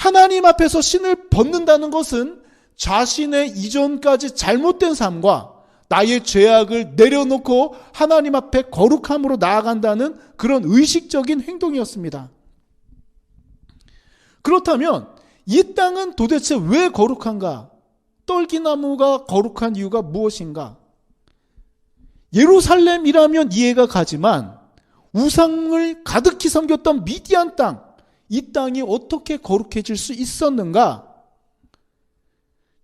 하나님 앞에서 신을 벗는다는 것은 자신의 이전까지 잘못된 삶과 나의 죄악을 내려놓고 하나님 앞에 거룩함으로 나아간다는 그런 의식적인 행동이었습니다. 그렇다면 이 땅은 도대체 왜 거룩한가? 떨기나무가 거룩한 이유가 무엇인가? 예루살렘이라면 이해가 가지만 우상을 가득히 섬겼던 미디안 땅, 이 땅이 어떻게 거룩해질 수 있었는가?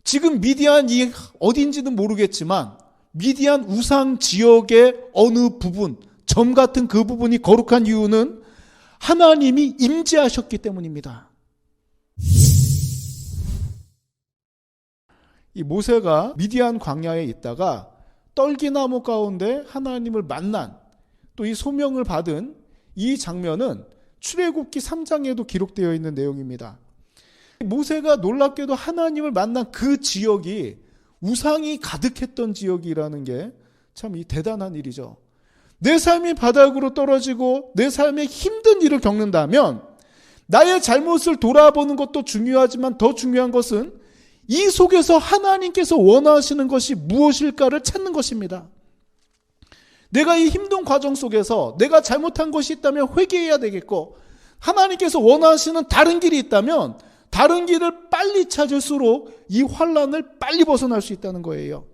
지금 미디안이 어딘지는 모르겠지만 미디안 우상 지역의 어느 부분, 점 같은 그 부분이 거룩한 이유는 하나님이 임재하셨기 때문입니다. 이 모세가 미디안 광야에 있다가 떨기나무 가운데 하나님을 만난, 또 이 소명을 받은 이 장면은 출애굽기 3장에도 기록되어 있는 내용입니다. 모세가 놀랍게도 하나님을 만난 그 지역이 우상이 가득했던 지역이라는 게 참 이 대단한 일이죠. 내 삶이 바닥으로 떨어지고 내 삶에 힘든 일을 겪는다면 나의 잘못을 돌아보는 것도 중요하지만 더 중요한 것은 이 속에서 하나님께서 원하시는 것이 무엇일까를 찾는 것입니다. 내가 이 힘든 과정 속에서 내가 잘못한 것이 있다면 회개해야 되겠고, 하나님께서 원하시는 다른 길이 있다면 다른 길을 빨리 찾을수록 이 환난을 빨리 벗어날 수 있다는 거예요.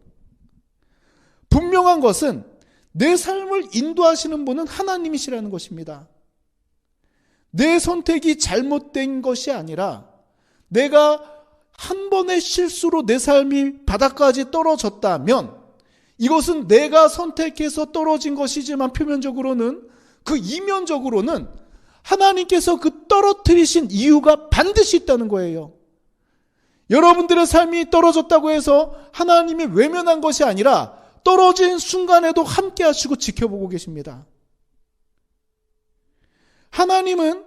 분명한 것은 내 삶을 인도하시는 분은 하나님이시라는 것입니다. 내 선택이 잘못된 것이 아니라 내가 한 번의 실수로 내 삶이 바닥까지 떨어졌다면 이것은 내가 선택해서 떨어진 것이지만 표면적으로는, 그 이면적으로는 하나님께서 그 떨어뜨리신 이유가 반드시 있다는 거예요. 여러분들의 삶이 떨어졌다고 해서 하나님이 외면한 것이 아니라 떨어진 순간에도 함께 하시고 지켜보고 계십니다. 하나님은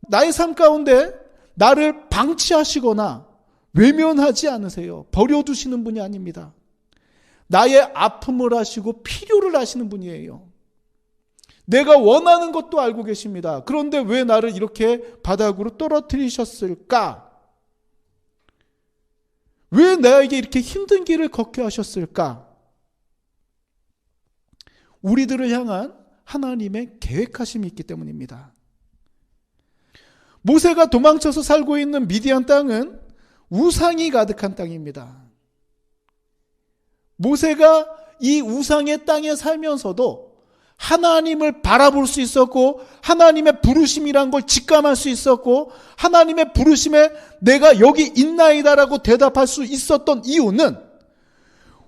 나의 삶 가운데 나를 방치하시거나 외면하지 않으세요. 버려두시는 분이 아닙니다. 나의 아픔을 아시고 필요를 아시는 분이에요. 내가 원하는 것도 알고 계십니다. 그런데 왜 나를 이렇게 바닥으로 떨어뜨리셨을까? 왜 나에게 이렇게 힘든 길을 걷게 하셨을까? 우리들을 향한 하나님의 계획하심이 있기 때문입니다. 모세가 도망쳐서 살고 있는 미디안 땅은 우상이 가득한 땅입니다. 모세가 이 우상의 땅에 살면서도 하나님을 바라볼 수 있었고, 하나님의 부르심이란 걸 직감할 수 있었고, 하나님의 부르심에 내가 여기 있나이다라고 대답할 수 있었던 이유는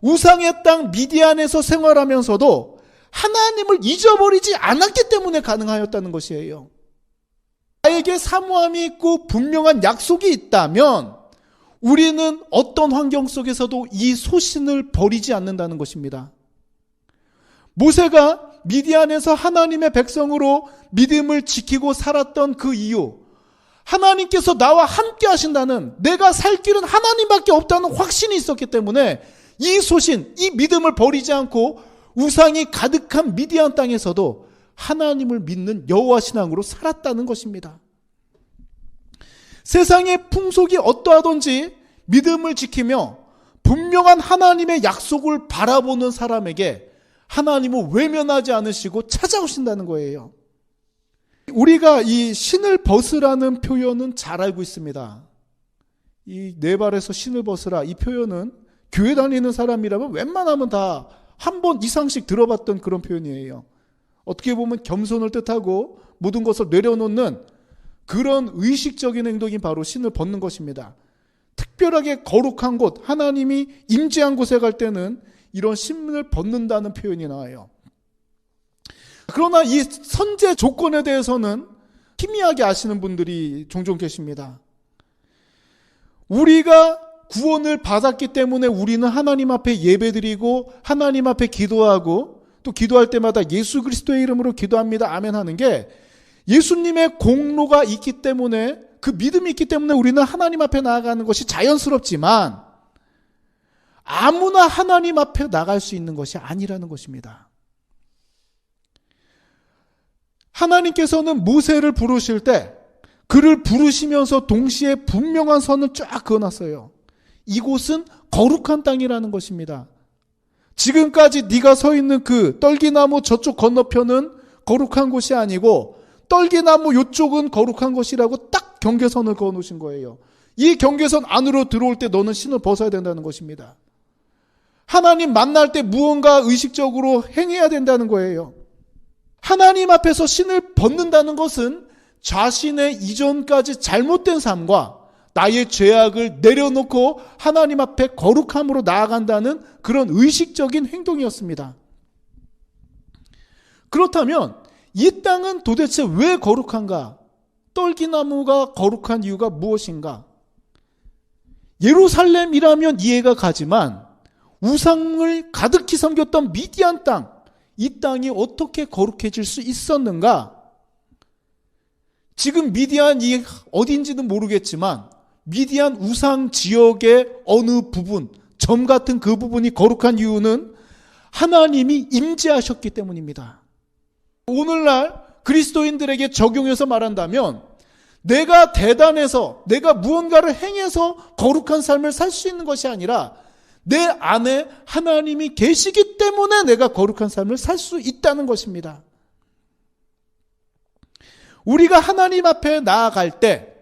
우상의 땅 미디안에서 생활하면서도 하나님을 잊어버리지 않았기 때문에 가능하였다는 것이에요. 나에게 사모함이 있고 분명한 약속이 있다면 우리는 어떤 환경 속에서도 이 소신을 버리지 않는다는 것입니다. 모세가 미디안에서 하나님의 백성으로 믿음을 지키고 살았던 그 이유, 하나님께서 나와 함께 하신다는, 내가 살 길은 하나님밖에 없다는 확신이 있었기 때문에 이 소신, 이 믿음을 버리지 않고 우상이 가득한 미디안 땅에서도 하나님을 믿는 여호와 신앙으로 살았다는 것입니다. 세상의 풍속이 어떠하든지 믿음을 지키며 분명한 하나님의 약속을 바라보는 사람에게 하나님은 외면하지 않으시고 찾아오신다는 거예요. 우리가 이 신을 벗으라는 표현은 잘 알고 있습니다. 이 네 발에서 신을 벗으라, 이 표현은 교회 다니는 사람이라면 웬만하면 다 한 번 이상씩 들어봤던 그런 표현이에요. 어떻게 보면 겸손을 뜻하고 모든 것을 내려놓는 그런 의식적인 행동이 바로 신을 벗는 것입니다. 특별하게 거룩한 곳, 하나님이 임재한 곳에 갈 때는 이런 신을 벗는다는 표현이 나와요. 그러나 이 선제 조건에 대해서는 희미하게 아시는 분들이 종종 계십니다. 우리가 구원을 받았기 때문에 우리는 하나님 앞에 예배드리고 하나님 앞에 기도하고, 또 기도할 때마다 예수 그리스도의 이름으로 기도합니다, 아멘 하는 게 예수님의 공로가 있기 때문에, 그 믿음이 있기 때문에 우리는 하나님 앞에 나아가는 것이 자연스럽지만 아무나 하나님 앞에 나갈 수 있는 것이 아니라는 것입니다. 하나님께서는 모세를 부르실 때 그를 부르시면서 동시에 분명한 선을 쫙 그어놨어요. 이곳은 거룩한 땅이라는 것입니다. 지금까지 네가 서 있는 그 떨기나무 저쪽 건너편은 거룩한 곳이 아니고 떨기나무 이쪽은 거룩한 곳이라고 딱 경계선을 그어놓으신 거예요. 이 경계선 안으로 들어올 때 너는 신을 벗어야 된다는 것입니다. 하나님 만날 때 무언가 의식적으로 행해야 된다는 거예요. 하나님 앞에서 신을 벗는다는 것은 자신의 이전까지 잘못된 삶과 나의 죄악을 내려놓고 하나님 앞에 거룩함으로 나아간다는 그런 의식적인 행동이었습니다. 그렇다면 이 땅은 도대체 왜 거룩한가? 떨기나무가 거룩한 이유가 무엇인가? 예루살렘이라면 이해가 가지만 우상을 가득히 섬겼던 미디안 땅, 이 땅이 어떻게 거룩해질 수 있었는가? 지금 미디안이 어딘지는 모르겠지만 미디안 우상 지역의 어느 부분, 점 같은 그 부분이 거룩한 이유는 하나님이 임재하셨기 때문입니다. 오늘날 그리스도인들에게 적용해서 말한다면 내가 대단해서 내가 무언가를 행해서 거룩한 삶을 살 수 있는 것이 아니라 내 안에 하나님이 계시기 때문에 내가 거룩한 삶을 살 수 있다는 것입니다. 우리가 하나님 앞에 나아갈 때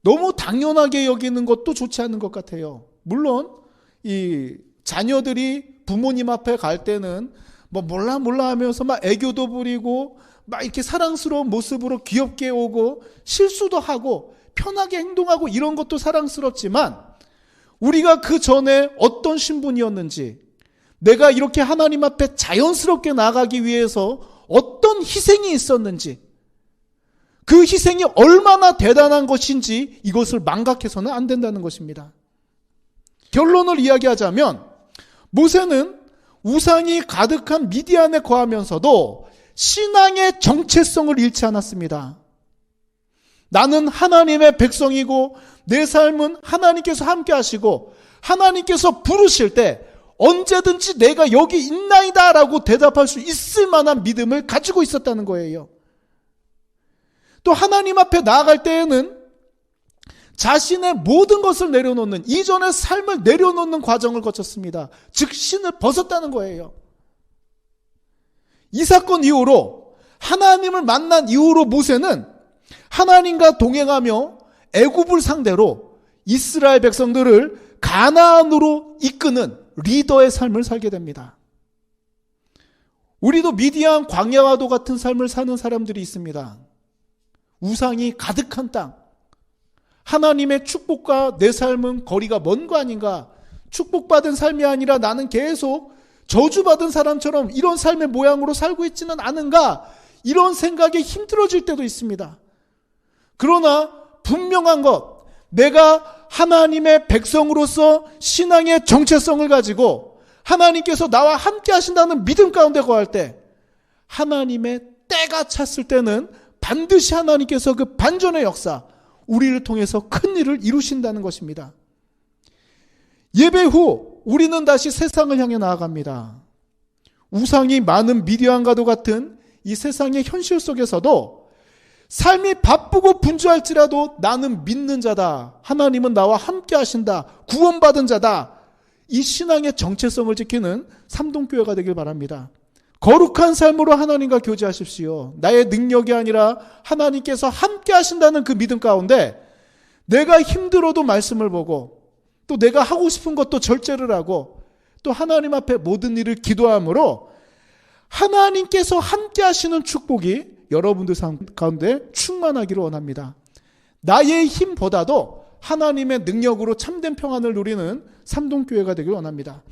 너무 당연하게 여기는 것도 좋지 않은 것 같아요. 물론 이 자녀들이 부모님 앞에 갈 때는 뭐 몰라 하면서 막 애교도 부리고 막 이렇게 사랑스러운 모습으로 귀엽게 오고 실수도 하고 편하게 행동하고 이런 것도 사랑스럽지만 우리가 그 전에 어떤 신분이었는지, 내가 이렇게 하나님 앞에 자연스럽게 나가기 위해서 어떤 희생이 있었는지, 그 희생이 얼마나 대단한 것인지 이것을 망각해서는 안 된다는 것입니다. 결론을 이야기하자면 모세는 우상이 가득한 미디안에 거하면서도 신앙의 정체성을 잃지 않았습니다. 나는 하나님의 백성이고 내 삶은 하나님께서 함께 하시고 하나님께서 부르실 때 언제든지 내가 여기 있나이다 라고 대답할 수 있을 만한 믿음을 가지고 있었다는 거예요. 또 하나님 앞에 나아갈 때에는 자신의 모든 것을 내려놓는, 이전의 삶을 내려놓는 과정을 거쳤습니다. 즉 신을 벗었다는 거예요. 이 사건 이후로, 하나님을 만난 이후로 모세는 하나님과 동행하며 애굽을 상대로 이스라엘 백성들을 가나안으로 이끄는 리더의 삶을 살게 됩니다. 우리도 미디안 광야와도 같은 삶을 사는 사람들이 있습니다. 우상이 가득한 땅, 하나님의 축복과 내 삶은 거리가 먼 거 아닌가? 축복받은 삶이 아니라 나는 계속 저주받은 사람처럼 이런 삶의 모양으로 살고 있지는 않은가? 이런 생각에 힘들어질 때도 있습니다. 그러나 분명한 것, 내가 하나님의 백성으로서 신앙의 정체성을 가지고 하나님께서 나와 함께 하신다는 믿음 가운데 거할 때 하나님의 때가 찼을 때는 반드시 하나님께서 그 반전의 역사, 우리를 통해서 큰 일을 이루신다는 것입니다. 예배 후 우리는 다시 세상을 향해 나아갑니다. 우상이 많은 미디안과도 같은 이 세상의 현실 속에서도 삶이 바쁘고 분주할지라도 나는 믿는 자다, 하나님은 나와 함께 하신다, 구원받은 자다, 이 신앙의 정체성을 지키는 삼동교회가 되길 바랍니다. 거룩한 삶으로 하나님과 교제하십시오. 나의 능력이 아니라 하나님께서 함께 하신다는 그 믿음 가운데 내가 힘들어도 말씀을 보고 또 내가 하고 싶은 것도 절제를 하고 또 하나님 앞에 모든 일을 기도함으로 하나님께서 함께 하시는 축복이 여러분들 삶 가운데 충만하기를 원합니다. 나의 힘보다도 하나님의 능력으로 참된 평안을 누리는 삼동교회가 되길 원합니다.